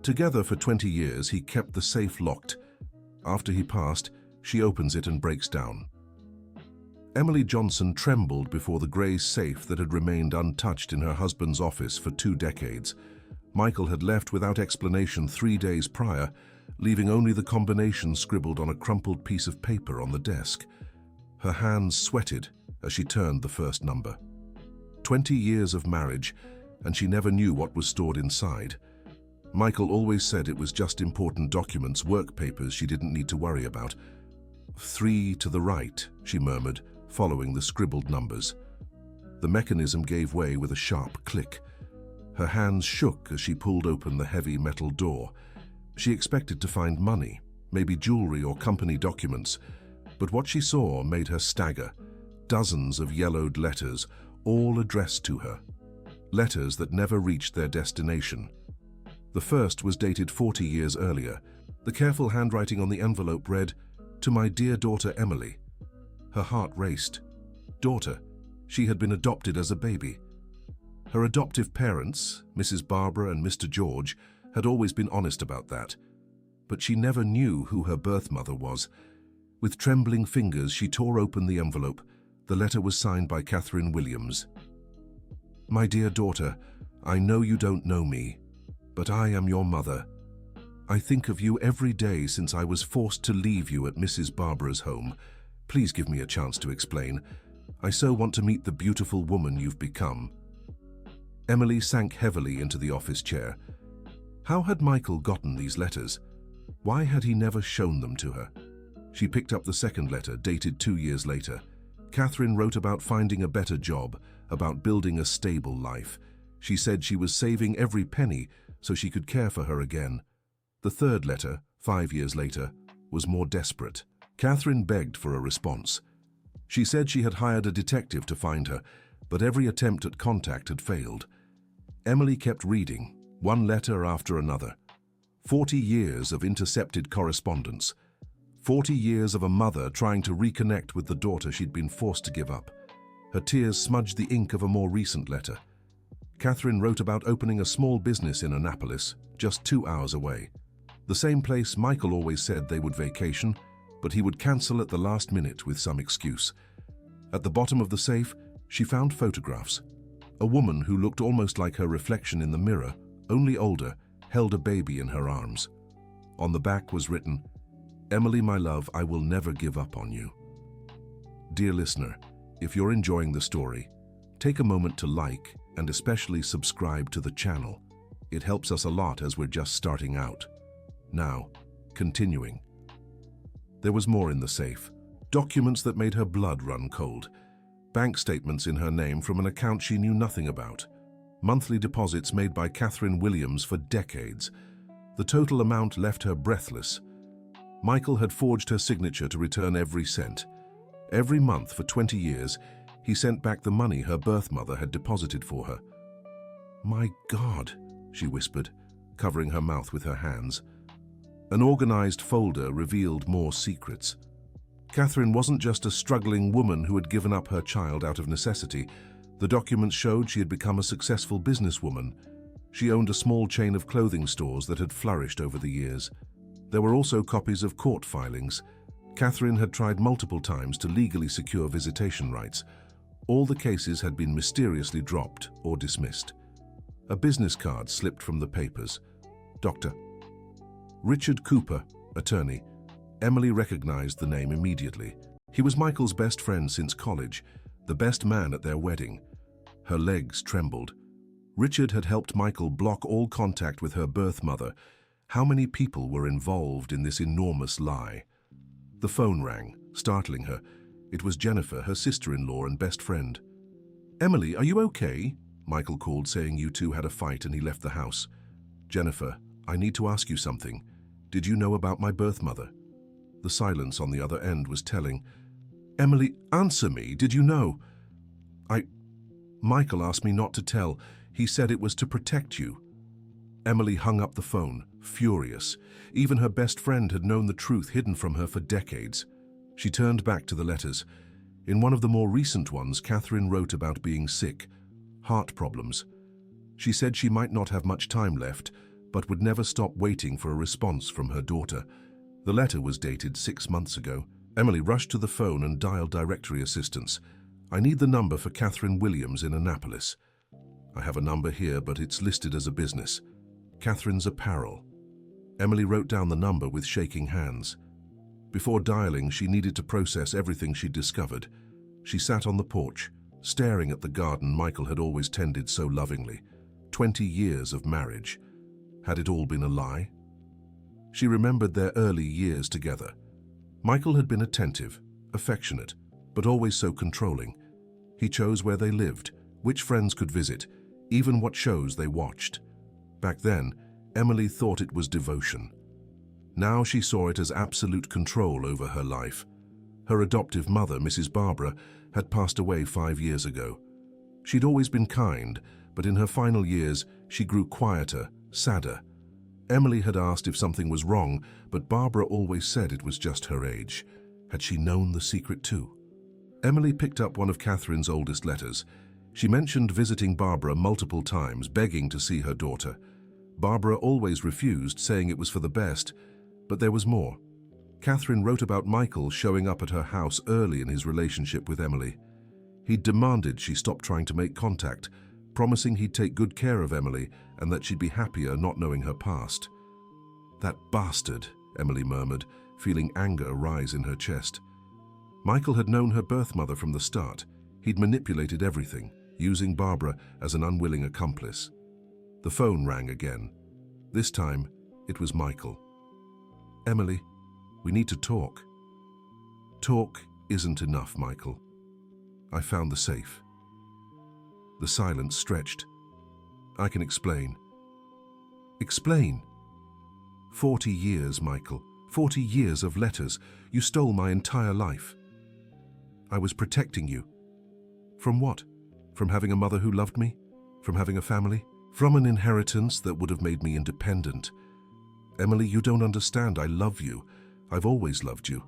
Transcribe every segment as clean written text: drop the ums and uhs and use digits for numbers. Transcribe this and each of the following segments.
Together for 20 years, he kept the safe locked. After he passed, she opens it and breaks down. Emily Johnson trembled before the grey safe that had remained untouched in her husband's office for 2 decades. Michael had left without explanation 3 days prior, leaving only the combination scribbled on a crumpled piece of paper on the desk. Her hands sweated as she turned the first number. 20 years of marriage, and she never knew what was stored inside. Michael always said it was just important documents, work papers she didn't need to worry about. 3 to the right, she murmured, following the scribbled numbers. The mechanism gave way with a sharp click. Her hands shook as she pulled open the heavy metal door. She expected to find money, maybe jewelry or company documents, but what she saw made her stagger. Dozens of yellowed letters, all addressed to her. Letters that never reached their destination. The first was dated 40 years earlier. The careful handwriting on the envelope read, "To my dear daughter Emily." Her heart raced. Daughter. She had been adopted as a baby. Her adoptive parents, Mrs. Barbara and Mr. George, had always been honest about that. But she never knew who her birth mother was. With trembling fingers, she tore open the envelope. The letter was signed by Catherine Williams. "My dear daughter, I know you don't know me, but I am your mother. I think of you every day since I was forced to leave you at Mrs. Barbara's home. Please give me a chance to explain. I so want to meet the beautiful woman you've become." Emily sank heavily into the office chair. How had Michael gotten these letters? Why had he never shown them to her? She picked up the second letter, dated 2 years later. Catherine wrote about finding a better job, about building a stable life. She said she was saving every penny so she could care for her again. The third letter, 5 years later, was more desperate. Catherine begged for a response. She said she had hired a detective to find her, but every attempt at contact had failed. Emily kept reading, one letter after another. 40 years of intercepted correspondence. 40 years of a mother trying to reconnect with the daughter she'd been forced to give up. Her tears smudged the ink of a more recent letter. Catherine wrote about opening a small business in Annapolis, just 2 hours away. The same place Michael always said they would vacation, but he would cancel at the last minute with some excuse. At the bottom of the safe, she found photographs. A woman who looked almost like her reflection in the mirror, only older, held a baby in her arms. On the back was written, "Emily, my love, I will never give up on you." Dear listener, if you're enjoying the story, take a moment to like and especially subscribe to the channel. It helps us a lot as we're just starting out. Now, continuing. There was more in the safe. Documents that made her blood run cold. Bank statements in her name from an account she knew nothing about. Monthly deposits made by Catherine Williams for decades. The total amount left her breathless. Michael had forged her signature to return every cent. Every month for 20 years, he sent back the money her birth mother had deposited for her. "My God," she whispered, covering her mouth with her hands. An organized folder revealed more secrets. Catherine wasn't just a struggling woman who had given up her child out of necessity. The documents showed she had become a successful businesswoman. She owned a small chain of clothing stores that had flourished over the years. There were also copies of court filings. Catherine had tried multiple times to legally secure visitation rights. All the cases had been mysteriously dropped or dismissed. A business card slipped from the papers. Dr. Richard Cooper, attorney. Emily recognized the name immediately. He was Michael's best friend since college, the best man at their wedding. Her legs trembled. Richard had helped Michael block all contact with her birth mother. How many people were involved in this enormous lie? The phone rang, startling her. It was Jennifer, her sister-in-law and best friend. "Emily, are you okay?" Michael called, saying you two had a fight and he left the house. "Jennifer, I need to ask you something. Did you know about my birth mother?" The silence on the other end was telling. "Emily, answer me. Did you know?" Michael asked me not to tell. He said it was to protect you." Emily hung up the phone, furious. Even her best friend had known the truth hidden from her for decades. She turned back to the letters. In one of the more recent ones, Catherine wrote about being sick, heart problems. She said she might not have much time left, but would never stop waiting for a response from her daughter. The letter was dated 6 months ago. Emily rushed to the phone and dialed directory assistance. "I need the number for Catherine Williams in Annapolis." "I have a number here, but it's listed as a business. Catherine's Apparel." Emily wrote down the number with shaking hands. Before dialing, she needed to process everything she'd discovered. She sat on the porch, staring at the garden Michael had always tended so lovingly. 20 years of marriage. Had it all been a lie? She remembered their early years together. Michael had been attentive, affectionate, but always so controlling. He chose where they lived, which friends could visit, even what shows they watched. Back then, Emily thought it was devotion. Now she saw it as absolute control over her life. Her adoptive mother, Mrs. Barbara, had passed away 5 years ago. She'd always been kind, but in her final years, she grew quieter, sadder. Emily had asked if something was wrong, but Barbara always said it was just her age. Had she known the secret too? Emily picked up one of Catherine's oldest letters. She mentioned visiting Barbara multiple times, begging to see her daughter. Barbara always refused, saying it was for the best, but there was more. Catherine wrote about Michael showing up at her house early in his relationship with Emily. He'd demanded she stop trying to make contact, promising he'd take good care of Emily and that she'd be happier not knowing her past. "That bastard," Emily murmured, feeling anger rise in her chest. Michael had known her birth mother from the start. He'd manipulated everything, using Barbara as an unwilling accomplice. The phone rang again. This time, it was Michael. "Emily, we need to talk." "Talk isn't enough, Michael. I found the safe." The silence stretched. "I can explain." "Explain?" 40 years, Michael. 40 years of letters. You stole my entire life. I was protecting you. From what? From having a mother who loved me? From having a family? From an inheritance that would have made me independent. Emily, you don't understand. I love you. I've always loved you.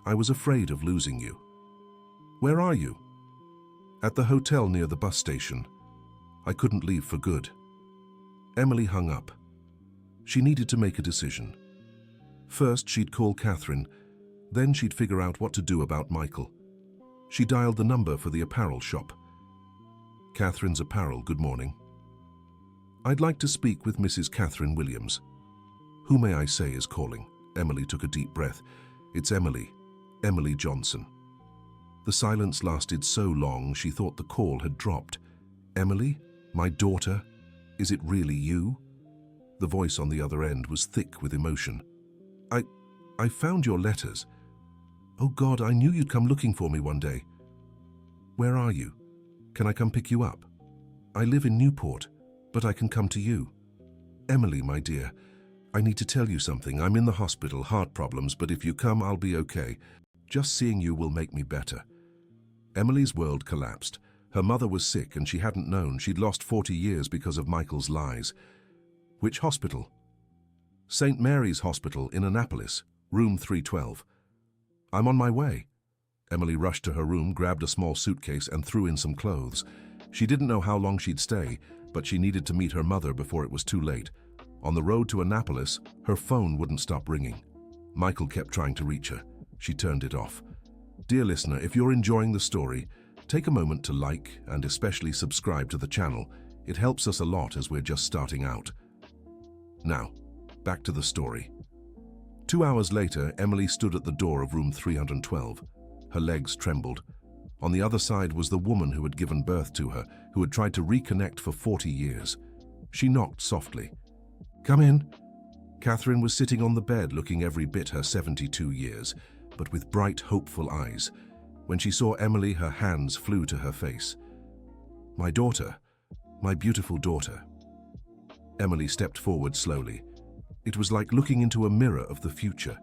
I was afraid of losing you." "Where are you?" "At the hotel near the bus station. I couldn't leave for good." Emily hung up. She needed to make a decision. First, she'd call Catherine. Then she'd figure out what to do about Michael. She dialed the number for the apparel shop. "Catherine's Apparel, good morning. I'd like to speak with Mrs. Catherine Williams." "Who may I say is calling?" Emily took a deep breath. "It's Emily. Emily Johnson." The silence lasted so long she thought the call had dropped. "Emily? My daughter? Is it really you?" The voice on the other end was thick with emotion. I found your letters. Oh God, I knew you'd come looking for me one day. Where are you? Can I come pick you up? I live in Newport, but I can come to you. Emily, my dear, I need to tell you something. I'm in the hospital, heart problems, but if you come, I'll be okay. Just seeing you will make me better. Emily's world collapsed. Her mother was sick and she hadn't known. She'd lost 40 years because of Michael's lies. Which hospital? St. Mary's Hospital in Annapolis, room 312. I'm on my way. Emily rushed to her room, grabbed a small suitcase and threw in some clothes. She didn't know how long she'd stay, but she needed to meet her mother before it was too late. On the road to Annapolis, her phone wouldn't stop ringing. Michael kept trying to reach her. She turned it off. Dear listener, if you're enjoying the story, take a moment to like and especially subscribe to the channel. It helps us a lot as we're just starting out. Now, back to the story. 2 hours later, Emily stood at the door of room 312. Her legs trembled. On the other side was the woman who had given birth to her, who had tried to reconnect for 40 years. She knocked softly. Come in. Catherine was sitting on the bed looking every bit her 72 years, but with bright, hopeful eyes. When she saw Emily, her hands flew to her face. My daughter, my beautiful daughter. Emily stepped forward slowly. It was like looking into a mirror of the future.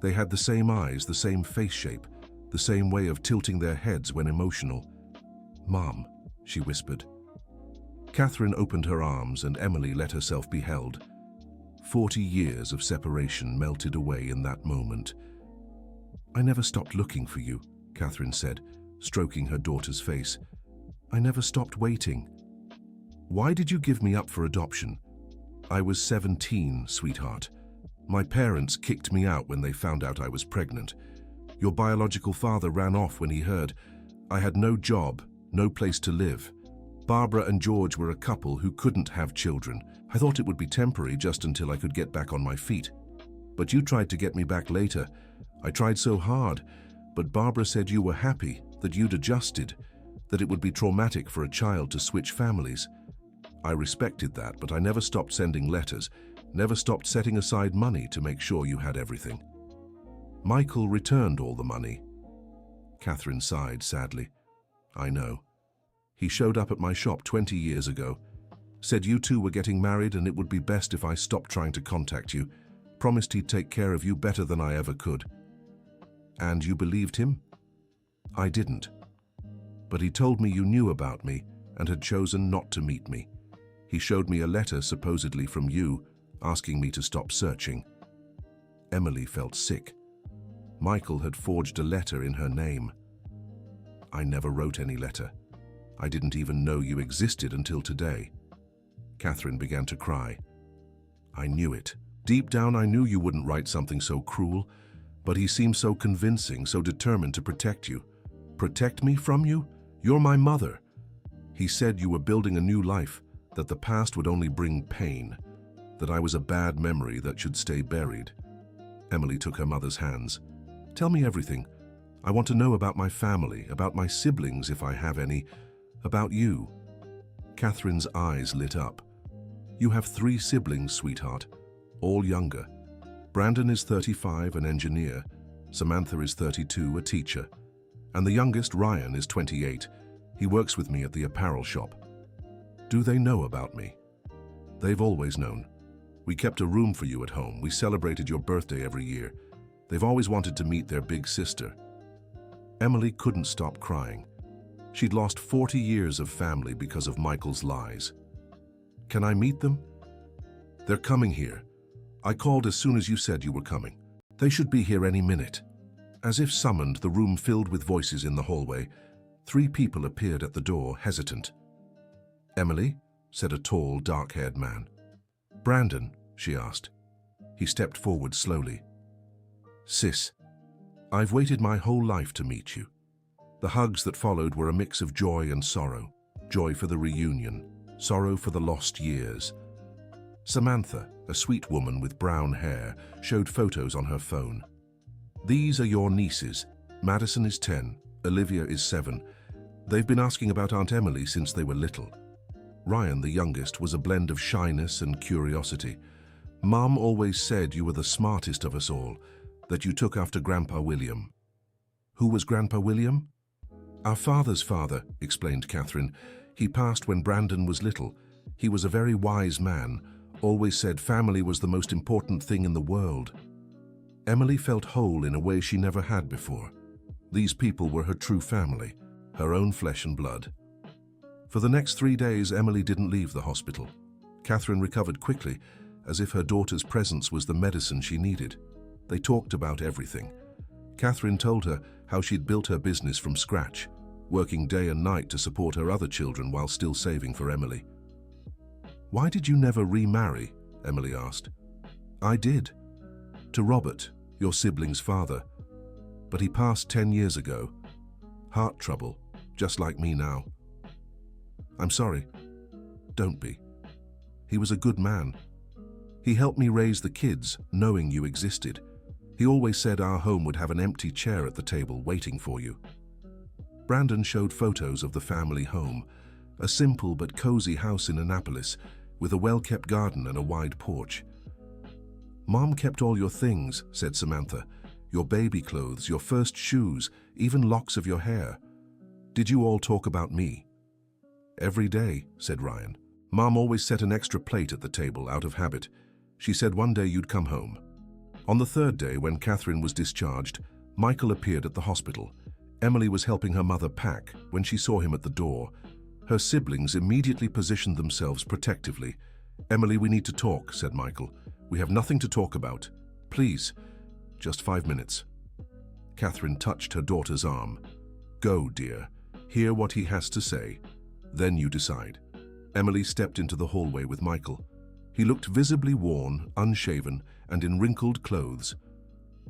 They had the same eyes, the same face shape, the same way of tilting their heads when emotional. Mom, she whispered. Catherine opened her arms and Emily let herself be held. 40 years of separation melted away in that moment. I never stopped looking for you, Catherine said, stroking her daughter's face. I never stopped waiting. Why did you give me up for adoption? I was 17, sweetheart. My parents kicked me out when they found out I was pregnant. Your biological father ran off when he heard. I had no job, no place to live. Barbara and George were a couple who couldn't have children. I thought it would be temporary just until I could get back on my feet. But you tried to get me back later. I tried so hard, but Barbara said you were happy, that you'd adjusted, that it would be traumatic for a child to switch families. I respected that, but I never stopped sending letters, never stopped setting aside money to make sure you had everything. Michael returned all the money. Catherine sighed sadly. I know. He showed up at my shop 20 years ago, said you two were getting married and it would be best if I stopped trying to contact you, promised he'd take care of you better than I ever could. And you believed him? I didn't. But he told me you knew about me and had chosen not to meet me. He showed me a letter supposedly from you, asking me to stop searching. Emily felt sick. Michael had forged a letter in her name. I never wrote any letter. I didn't even know you existed until today. Catherine began to cry. I knew it. Deep down I knew you wouldn't write something so cruel, but he seemed so convincing, so determined to protect you. Protect me from you? You're my mother. He said you were building a new life, that the past would only bring pain, that I was a bad memory that should stay buried. Emily took her mother's hands. Tell me everything. I want to know about my family, about my siblings if I have any, about you. Catherine's eyes lit up. You have 3 siblings, sweetheart, all younger. Brandon is 35, an engineer. Samantha is 32, a teacher. And the youngest, Ryan, is 28. He works with me at the apparel shop. Do they know about me? They've always known. We kept a room for you at home. We celebrated your birthday every year. They've always wanted to meet their big sister. Emily couldn't stop crying. She'd lost 40 years of family because of Michael's lies. Can I meet them? They're coming here. I called as soon as you said you were coming. They should be here any minute. As if summoned, the room filled with voices in the hallway. 3 people appeared at the door, hesitant. Emily, said a tall, dark-haired man. Brandon, she asked. He stepped forward slowly. Sis, I've waited my whole life to meet you. The hugs that followed were a mix of joy and sorrow. Joy for the reunion, sorrow for the lost years. Samantha, a sweet woman with brown hair, showed photos on her phone. These are your nieces. Madison is 10, Olivia is 7. They've been asking about Aunt Emily since they were little. Ryan, the youngest, was a blend of shyness and curiosity. Mom always said you were the smartest of us all, that you took after Grandpa William. Who was Grandpa William? Our father's father, explained Catherine. He passed when Brandon was little. He was a very wise man, always said family was the most important thing in the world. Emily felt whole in a way she never had before. These people were her true family, her own flesh and blood. For the next 3 days, Emily didn't leave the hospital. Catherine recovered quickly, as if her daughter's presence was the medicine she needed. They talked about everything. Catherine told her how she'd built her business from scratch, working day and night to support her other children while still saving for Emily. Why did you never remarry? Emily asked. I did. To Robert, your sibling's father. But he passed 10 years ago. Heart trouble, just like me now. I'm sorry. Don't be. He was a good man. He helped me raise the kids, knowing you existed. He always said our home would have an empty chair at the table waiting for you. Brandon showed photos of the family home, a simple but cozy house in Annapolis, with a well-kept garden and a wide porch. Mom kept all your things, said Samantha. Your baby clothes, your first shoes, even locks of your hair. Did you all talk about me? Every day, said Ryan. Mom always set an extra plate at the table out of habit. She said one day you'd come home. On the 3rd day, when Catherine was discharged, Michael appeared at the hospital. Emily was helping her mother pack when she saw him at the door. Her siblings immediately positioned themselves protectively. Emily, we need to talk, said Michael. We have nothing to talk about. Please, just 5 minutes. Catherine touched her daughter's arm. Go, dear. Hear what he has to say. Then you decide. Emily stepped into the hallway with Michael. He looked visibly worn, unshaven, and in wrinkled clothes.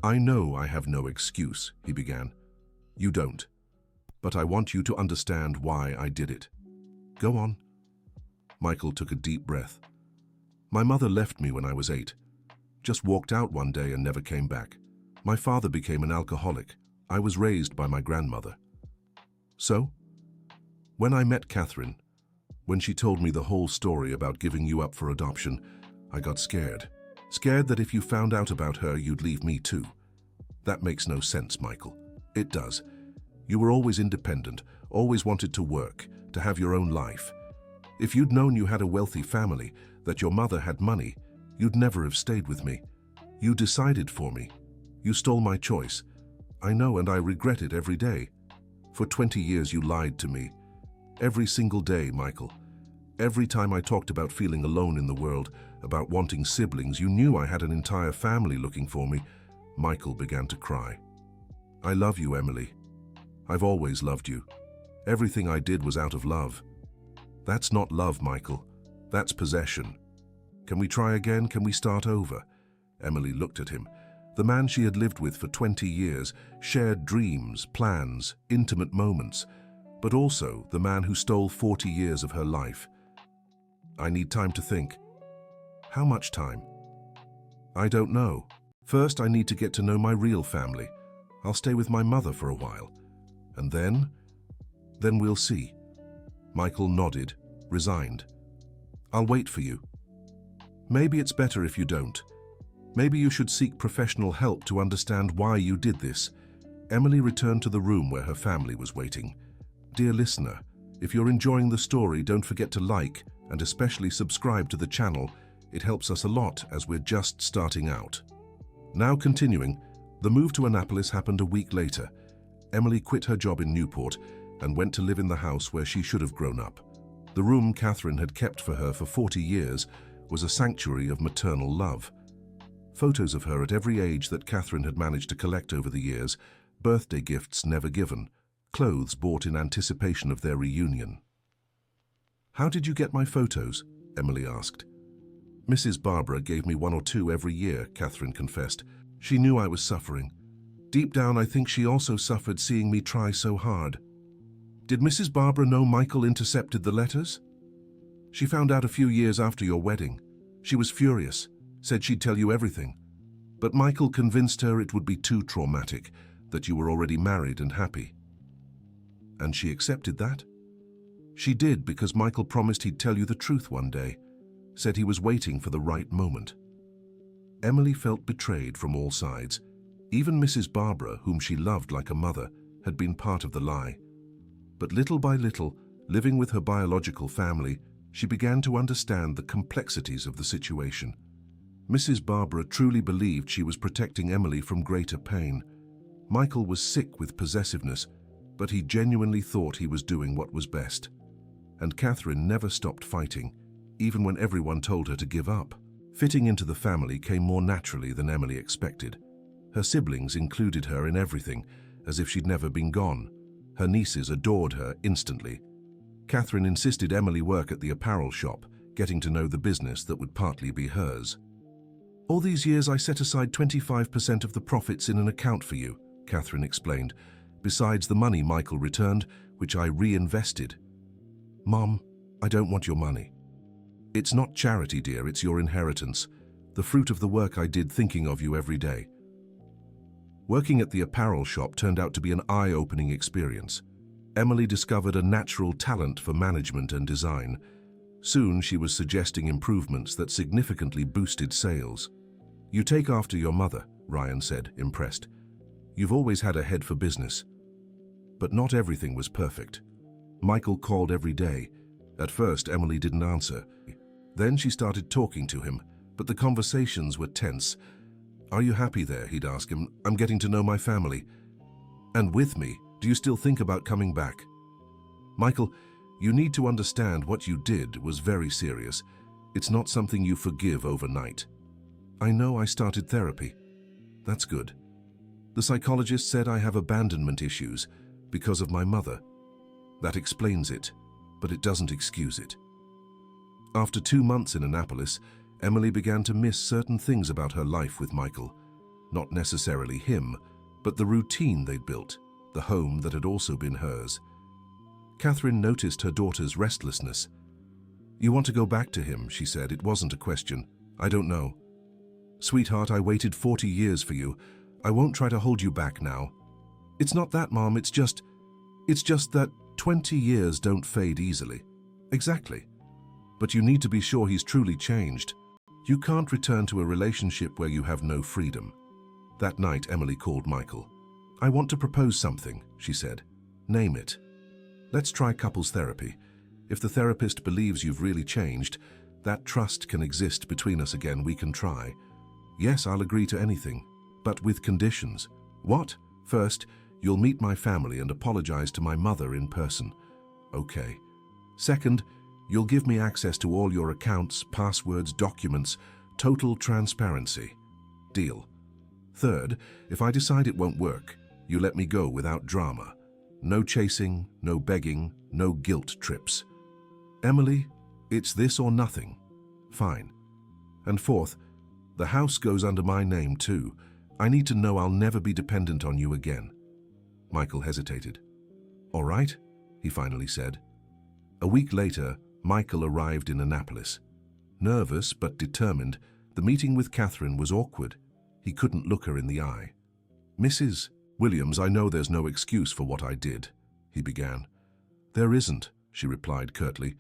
"I know I have no excuse," he began. "You don't. But I want you to understand why I did it." "Go on." Michael took a deep breath. "My mother left me when I was 8. Just walked out one day and never came back. My father became an alcoholic. I was raised by my grandmother. So, when I met Catherine, when she told me the whole story about giving you up for adoption, I got scared. Scared that if you found out about her, you'd leave me too. That makes no sense, Michael. It does. You were always independent, always wanted to work, to have your own life. If you'd known you had a wealthy family, that your mother had money, you'd never have stayed with me. You decided for me. You stole my choice. I know, and I regret it every day. For 20 years you lied to me. Every single day, Michael. Every time I talked about feeling alone in the world, about wanting siblings, you knew I had an entire family looking for me." Michael began to cry. "I love you, Emily. I've always loved you. Everything I did was out of love." "That's not love, Michael. That's possession. Can we try again? Can we start over?" Emily looked at him. The man she had lived with for 20 years, shared dreams, plans, intimate moments, but also the man who stole 40 years of her life. "I need time to think." "How much time?" "I don't know. First, I need to get to know my real family. I'll stay with my mother for a while. And then we'll see." Michael nodded, resigned. "I'll wait for you." "Maybe it's better if you don't. Maybe you should seek professional help to understand why you did this." Emily returned to the room where her family was waiting. "Dear listener, if you're enjoying the story, don't forget to like and especially subscribe to the channel. It helps us a lot as we're just starting out. Now continuing, the move to Annapolis happened a week later. Emily quit her job in Newport and went to live in the house where she should have grown up. The room Catherine had kept for her for 40 years was a sanctuary of maternal love. Photos of her at every age that Catherine had managed to collect over the years, birthday gifts never given, clothes bought in anticipation of their reunion. "How did you get my photos?" Emily asked. "Mrs. Barbara gave me 1 or 2 every year," Catherine confessed. "She knew I was suffering. Deep down, I think she also suffered seeing me try so hard." "Did Mrs. Barbara know Michael intercepted the letters?" "She found out a few years after your wedding. She was furious, said she'd tell you everything. But Michael convinced her it would be too traumatic, that you were already married and happy." "And she accepted that?" "She did, because Michael promised he'd tell you the truth one day, said he was waiting for the right moment." Emily felt betrayed from all sides. Even Mrs. Barbara, whom she loved like a mother, had been part of the lie. But little by little, living with her biological family, she began to understand the complexities of the situation. Mrs. Barbara truly believed she was protecting Emily from greater pain. Michael was sick with possessiveness, but he genuinely thought he was doing what was best. And Catherine never stopped fighting, even when everyone told her to give up. Fitting into the family came more naturally than Emily expected. Her siblings included her in everything, as if she'd never been gone. Her nieces adored her instantly. Catherine insisted Emily work at the apparel shop, getting to know the business that would partly be hers. "All these years I set aside 25% of the profits in an account for you," Catherine explained, "besides the money Michael returned, which I reinvested." "Mom, I don't want your money." "It's not charity, dear, it's your inheritance, the fruit of the work I did thinking of you every day." Working at the apparel shop turned out to be an eye-opening experience. Emily discovered a natural talent for management and design. Soon she was suggesting improvements that significantly boosted sales. "You take after your mother," Ryan said, impressed. "You've always had a head for business." But not everything was perfect. Michael called every day. At first, Emily didn't answer. Then she started talking to him, but the conversations were tense. "Are you happy there?" he'd ask him. "I'm getting to know my family." "And with me, do you still think about coming back?" "Michael, you need to understand what you did was very serious. It's not something you forgive overnight." "I know, I started therapy." "That's good. The psychologist said I have abandonment issues because of my mother. That explains it, but it doesn't excuse it." After 2 months in Annapolis, Emily began to miss certain things about her life with Michael. Not necessarily him, but the routine they'd built, the home that had also been hers. Catherine noticed her daughter's restlessness. "You want to go back to him," she said. "It wasn't a question. I don't know." "Sweetheart, I waited 40 years for you. I won't try to hold you back now." "It's not that, Mom. It's just that 20 years don't fade easily." "Exactly. But you need to be sure he's truly changed. You can't return to a relationship where you have no freedom." That night, Emily called Michael. "I want to propose something," she said. "Name it. Let's try couples therapy. If the therapist believes you've really changed, that trust can exist between us again. We can try." "Yes, I'll agree to anything, but with conditions." "What?" "First, you'll meet my family and apologize to my mother in person." "Okay." "Second, you'll give me access to all your accounts, passwords, documents, total transparency." "Deal." "Third, if I decide it won't work, you let me go without drama. No chasing, no begging, no guilt trips." "Emily, it's this or nothing." "Fine." "And fourth, the house goes under my name too. I need to know I'll never be dependent on you again." Michael hesitated. "All right," he finally said. A week later, Michael arrived in Annapolis. Nervous but determined, the meeting with Catherine was awkward. He couldn't look her in the eye. "Mrs. Williams, I know there's no excuse for what I did," he began. "There isn't," she replied curtly,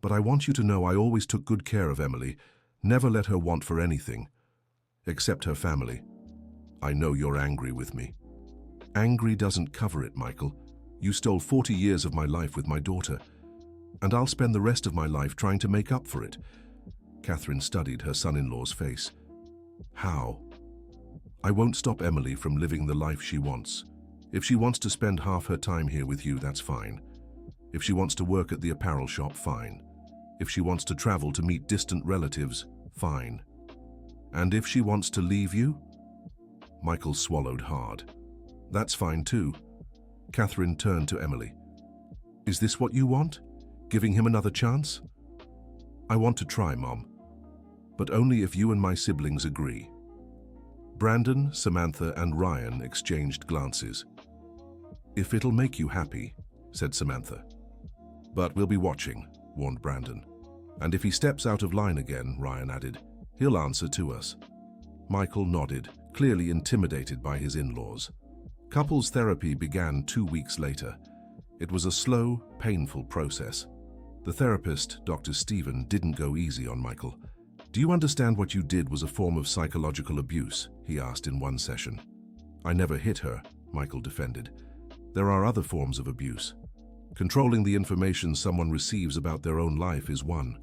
"but I want you to know I always took good care of Emily, never let her want for anything, except her family. I know you're angry with me." "Angry doesn't cover it, Michael. You stole 40 years of my life with my daughter, and I'll spend the rest of my life trying to make up for it." Catherine studied her son-in-law's face. "How?" "I won't stop Emily from living the life she wants. If she wants to spend half her time here with you, that's fine. If she wants to work at the apparel shop, fine. If she wants to travel to meet distant relatives, fine. And if she wants to leave you?" Michael swallowed hard. "That's fine too." Catherine turned to Emily. "Is this what you want? Giving him another chance?" "I want to try, Mom, but only if you and my siblings agree." Brandon, Samantha, and Ryan exchanged glances. "If it'll make you happy," said Samantha. "But we'll be watching," warned Brandon. "And if he steps out of line again," Ryan added, "he'll answer to us." Michael nodded, clearly intimidated by his in-laws. Couples therapy began 2 weeks later. It was a slow, painful process. The therapist, Dr. Stephen, didn't go easy on Michael. "Do you understand what you did was a form of psychological abuse?" he asked in one session. "I never hit her," Michael defended. "There are other forms of abuse. Controlling the information someone receives about their own life is one."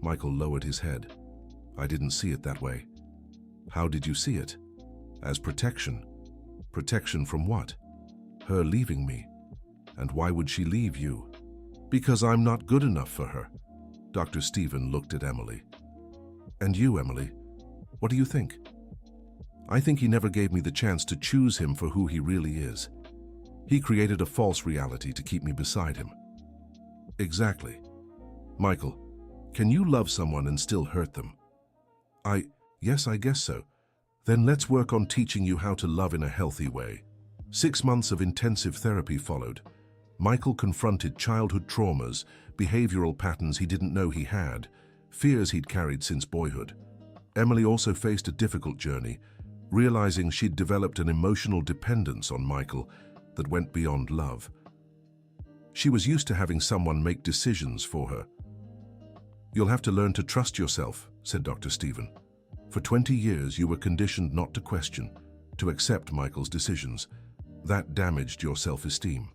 Michael lowered his head. "I didn't see it that way." "How did you see it?" "As protection." "Protection from what?" "Her leaving me." "And why would she leave you?" "Because I'm not good enough for her." Dr. Stephen looked at Emily. "And you, Emily, what do you think?" "I think he never gave me the chance to choose him for who he really is. He created a false reality to keep me beside him." "Exactly." "Michael, can you love someone and still hurt them?" Yes, I guess so." "Then let's work on teaching you how to love in a healthy way." 6 months of intensive therapy followed. Michael confronted childhood traumas, behavioral patterns he didn't know he had, fears he'd carried since boyhood. Emily also faced a difficult journey, realizing she'd developed an emotional dependence on Michael that went beyond love. She was used to having someone make decisions for her. "You'll have to learn to trust yourself," said Dr. Stephen. "For 20 years you were conditioned not to question, to accept Michael's decisions. That damaged your self-esteem."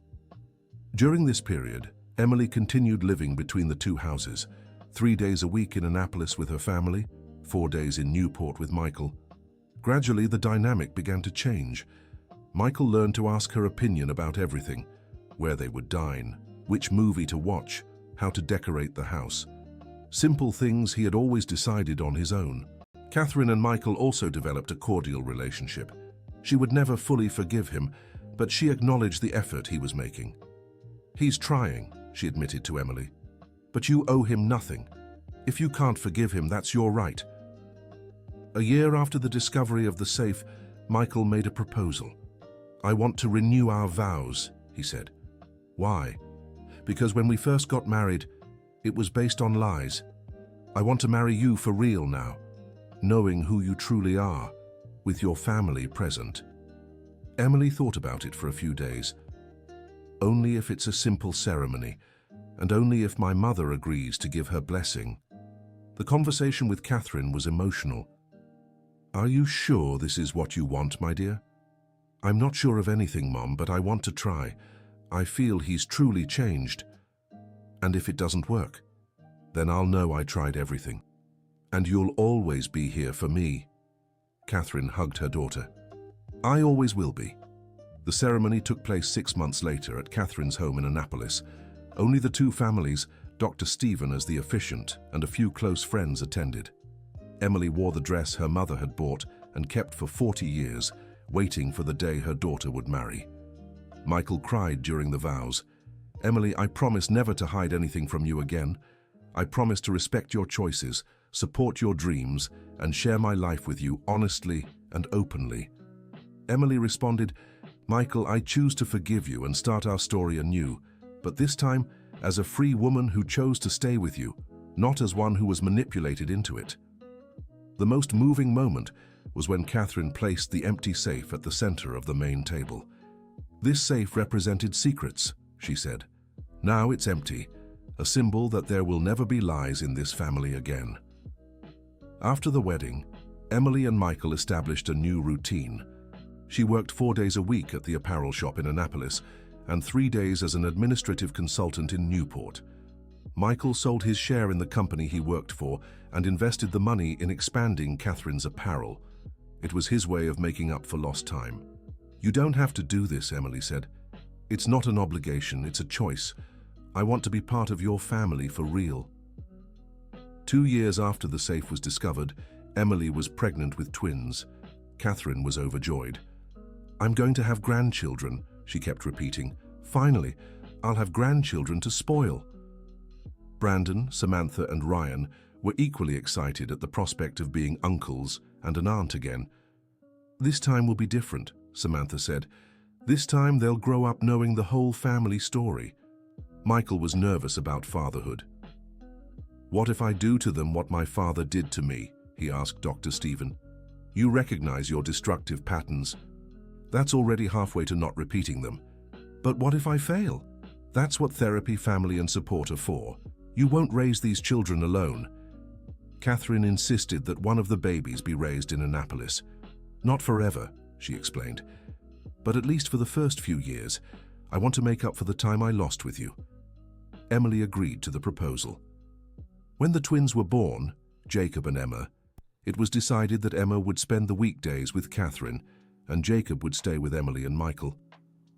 During this period, Emily continued living between the two houses, 3 days a week in Annapolis with her family, 4 days in Newport with Michael. Gradually, the dynamic began to change. Michael learned to ask her opinion about everything: where they would dine, which movie to watch, how to decorate the house. Simple things he had always decided on his own. Catherine and Michael also developed a cordial relationship. She would never fully forgive him, but she acknowledged the effort he was making. "He's trying," she admitted to Emily. "But you owe him nothing. If you can't forgive him, that's your right. A year after the discovery of the safe, Michael made a proposal. "I want to renew our vows," he said. "Why?" "Because when we first got married, it was based on lies. I want to marry you for real now, knowing who you truly are, with your family present." Emily thought about it for a few days. "Only if it's a simple ceremony, and only if my mother agrees to give her blessing." The conversation with Catherine was emotional. "Are you sure this is what you want, my dear?" "I'm not sure of anything, Mom, but I want to try. I feel he's truly changed. And if it doesn't work, then I'll know I tried everything. And you'll always be here for me." Catherine hugged her daughter. "I always will be." The ceremony took place 6 months later at Catherine's home in Annapolis. Only the two families, Dr. Stephen as the officiant, and a few close friends attended. Emily wore the dress her mother had bought and kept for 40 years, waiting for the day her daughter would marry. Michael cried during the vows. "Emily, I promise never to hide anything from you again. I promise to respect your choices, support your dreams, and share my life with you honestly and openly." Emily responded, "Michael, I choose to forgive you and start our story anew, but this time as a free woman who chose to stay with you, not as one who was manipulated into it." The most moving moment was when Catherine placed the empty safe at the center of the main table. "This safe represented secrets," she said. "Now it's empty, a symbol that there will never be lies in this family again." After the wedding, Emily and Michael established a new routine. She worked 4 days a week at the apparel shop in Annapolis and 3 days as an administrative consultant in Newport. Michael sold his share in the company he worked for and invested the money in expanding Catherine's apparel. It was his way of making up for lost time. "You don't have to do this," Emily said. "It's not an obligation, it's a choice. I want to be part of your family for real." 2 years after the safe was discovered, Emily was pregnant with twins. Catherine was overjoyed. "I'm going to have grandchildren," she kept repeating. "Finally, I'll have grandchildren to spoil." Brandon, Samantha, and Ryan were equally excited at the prospect of being uncles and an aunt again. "This time will be different," Samantha said. "This time they'll grow up knowing the whole family story." Michael was nervous about fatherhood. "What if I do to them what my father did to me?" he asked Dr. Stephen. "You recognize your destructive patterns. That's already halfway to not repeating them. But what if I fail? That's what therapy, family, and support are for. You won't raise these children alone." Catherine insisted that one of the babies be raised in Annapolis. "Not forever," she explained, "but at least for the first few years. I want to make up for the time I lost with you." Emily agreed to the proposal. When the twins were born, Jacob and Emma, it was decided that Emma would spend the weekdays with Catherine and Jacob would stay with Emily and Michael.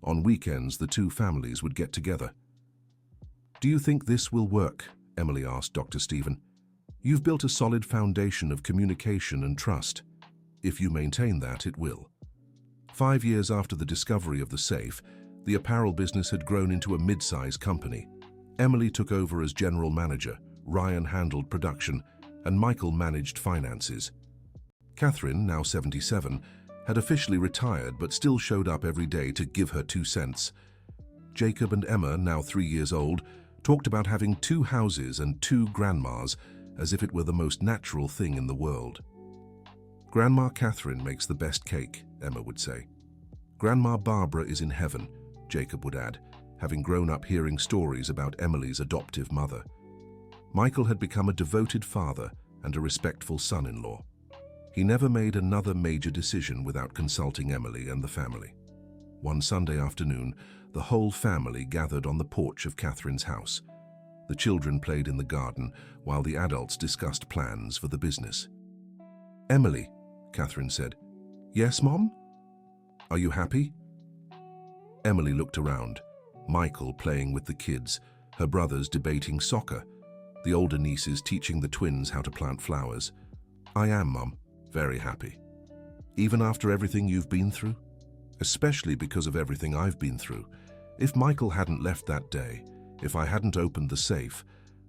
On weekends, the two families would get together. "Do you think this will work?" Emily asked Dr. Stephen. "You've built a solid foundation of communication and trust. If you maintain that, it will." 5 years after the discovery of the safe, the apparel business had grown into a mid-sized company. Emily took over as general manager, Ryan handled production, and Michael managed finances. Catherine, now 77, had officially retired but still showed up every day to give her 2 cents. Jacob and Emma, now 3 years old, talked about having 2 houses and 2 grandmas as if it were the most natural thing in the world. "Grandma Catherine makes the best cake," Emma would say. "Grandma Barbara is in heaven," Jacob would add, having grown up hearing stories about Emily's adoptive mother. Michael had become a devoted father and a respectful son-in-law. He never made another major decision without consulting Emily and the family. One Sunday afternoon, the whole family gathered on the porch of Catherine's house. The children played in the garden while the adults discussed plans for the business. "Emily," Catherine said. "Yes, Mom?" "Are you happy?" Emily looked around. Michael playing with the kids, her brothers debating soccer, the older nieces teaching the twins how to plant flowers. "I am, Mum. Very happy." "Even after everything you've been through?" "Especially because of everything I've been through. If Michael hadn't left that day, if I hadn't opened the safe,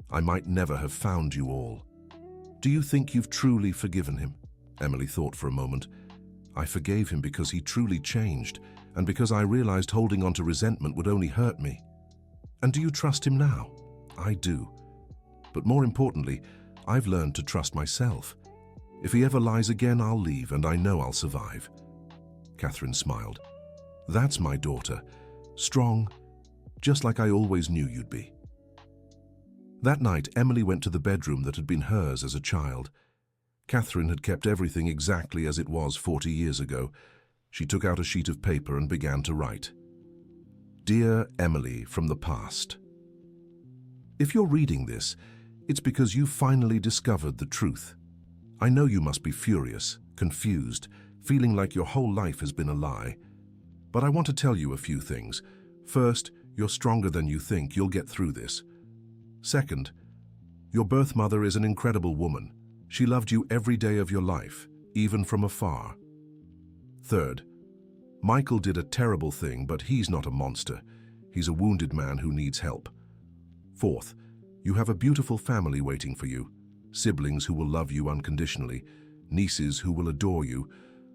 I might never have found you all." "Do you think you've truly forgiven him?" Emily thought for a moment. I forgave him because he truly changed, and because I realized holding on to resentment would only hurt me. And do you trust him now? I do. But more importantly, I've learned to trust myself. If he ever lies again, I'll leave, and I know I'll survive. Catherine smiled. That's my daughter. Strong, just like I always knew you'd be. That night, Emily went to the bedroom that had been hers as a child. Catherine had kept everything exactly as it was 40 years ago. She took out a sheet of paper and began to write. Dear Emily from the past. If you're reading this, it's because you've finally discovered the truth. I know you must be furious, confused, feeling like your whole life has been a lie. But I want to tell you a few things. First, you're stronger than you think. You'll get through this. Second, your birth mother is an incredible woman. She loved you every day of your life, even from afar. Third, Michael did a terrible thing, but he's not a monster. He's a wounded man who needs help. Fourth, you have a beautiful family waiting for you. Siblings who will love you unconditionally, nieces who will adore you,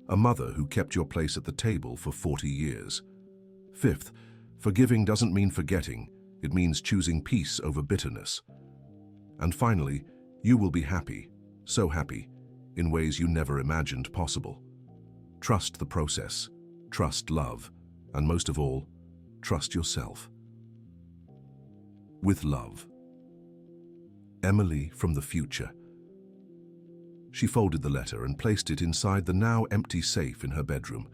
a mother who kept your place at the table for 40 years. Fifth, forgiving doesn't mean forgetting. It means choosing peace over bitterness. And finally, you will be happy, so happy, in ways you never imagined possible. Trust the process, trust love, and most of all, trust yourself. With love. Emily from the future. She folded the letter and placed it inside the now empty safe in her bedroom.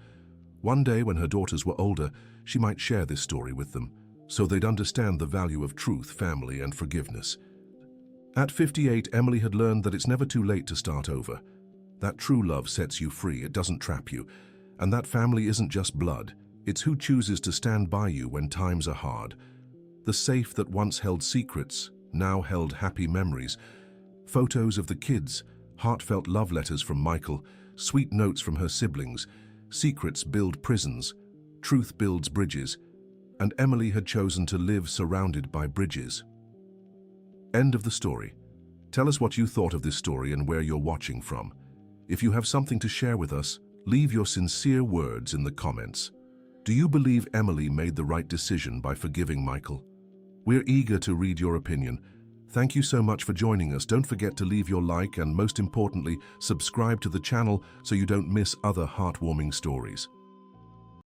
One day, when her daughters were older, she might share this story with them, so they'd understand the value of truth, family, and forgiveness. At 58, Emily had learned that it's never too late to start over. That true love sets you free, it doesn't trap you. And that family isn't just blood, it's who chooses to stand by you when times are hard. The safe that once held secrets now held happy memories. Photos of the kids, heartfelt love letters from Michael, sweet notes from her siblings. Secrets build prisons, truth builds bridges, and Emily had chosen to live surrounded by bridges. End of the story. Tell us what you thought of this story and where you're watching from. If you have something to share with us, leave your sincere words in the comments. Do you believe Emily made the right decision by forgiving Michael? We're eager to read your opinion. Thank you so much for joining us. Don't forget to leave your like and, most importantly, subscribe to the channel so you don't miss other heartwarming stories.